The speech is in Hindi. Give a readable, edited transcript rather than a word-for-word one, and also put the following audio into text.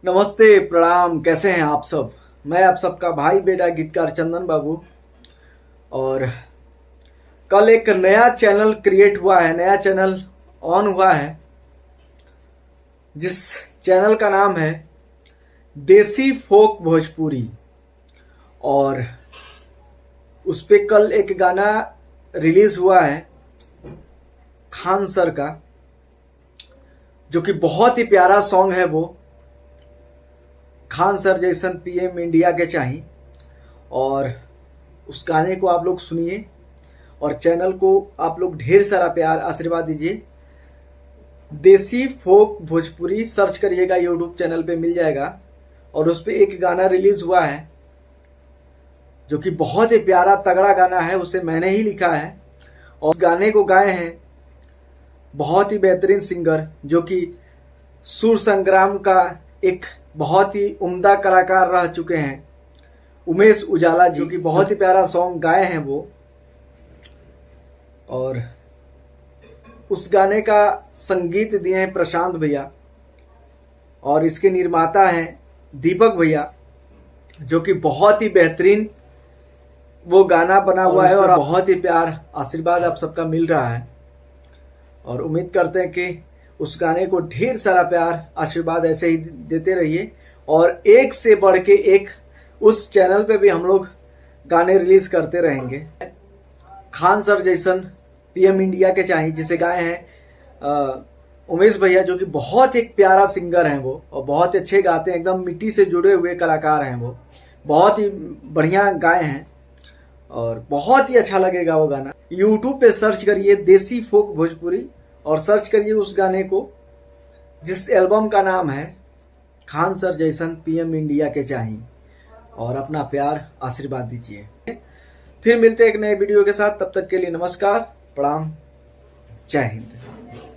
नमस्ते, प्रणाम। कैसे हैं आप सब? मैं आप सबका भाई बेटा गीतकार चंदन बाबू। और कल एक नया चैनल क्रिएट हुआ है, नया चैनल ऑन हुआ है, जिस चैनल का नाम है देसी फोक भोजपुरी। और उस पे कल एक गाना रिलीज हुआ है खान सर का, जो कि बहुत ही प्यारा सॉन्ग है। वो खान सर जैसन पीएम इंडिया के चाहिए। और उस गाने को आप लोग सुनिए और चैनल को आप लोग ढेर सारा प्यार आशीर्वाद दीजिए। देसी फोक भोजपुरी सर्च करिएगा, यूट्यूब चैनल पे मिल जाएगा। और उस पे एक गाना रिलीज हुआ है जो कि बहुत ही प्यारा तगड़ा गाना है, उसे मैंने ही लिखा है। और उस गाने को गाए हैं बहुत ही बेहतरीन सिंगर, जो कि सुर संग्राम का एक बहुत ही उम्दा कलाकार रह चुके हैं, उमेश उजाला जी, की बहुत ही प्यारा सॉन्ग गाए हैं वो। और उस गाने का संगीत दिए हैं प्रशांत भैया, और इसके निर्माता हैं दीपक भैया, जो कि बहुत ही बेहतरीन वो गाना बना हुआ है। और बहुत ही प्यार आशीर्वाद आप सबका मिल रहा है। और उम्मीद करते हैं कि उस गाने को ढेर सारा प्यार आशीर्वाद ऐसे ही देते रहिए। और एक से बढ़ के एक उस चैनल पे भी हम लोग गाने रिलीज करते रहेंगे। खान सर जैसन पीएम इंडिया के चाहिए, जिसे गाए हैं उमेश भैया, जो कि बहुत एक प्यारा सिंगर हैं वो, और बहुत अच्छे गाते हैं, एकदम मिट्टी से जुड़े हुए कलाकार हैं वो। बहुत ही बढ़िया गाए हैं और बहुत ही अच्छा लगेगा वो गाना। यूट्यूब पे सर्च करिए देसी फोक भोजपुरी और सर्च करिए उस गाने को, जिस एल्बम का नाम है खान सर जैसन पीएम इंडिया के चाहिए। और अपना प्यार आशीर्वाद दीजिए। फिर मिलते हैं एक नए वीडियो के साथ। तब तक के लिए नमस्कार, प्रणाम, जय हिंद।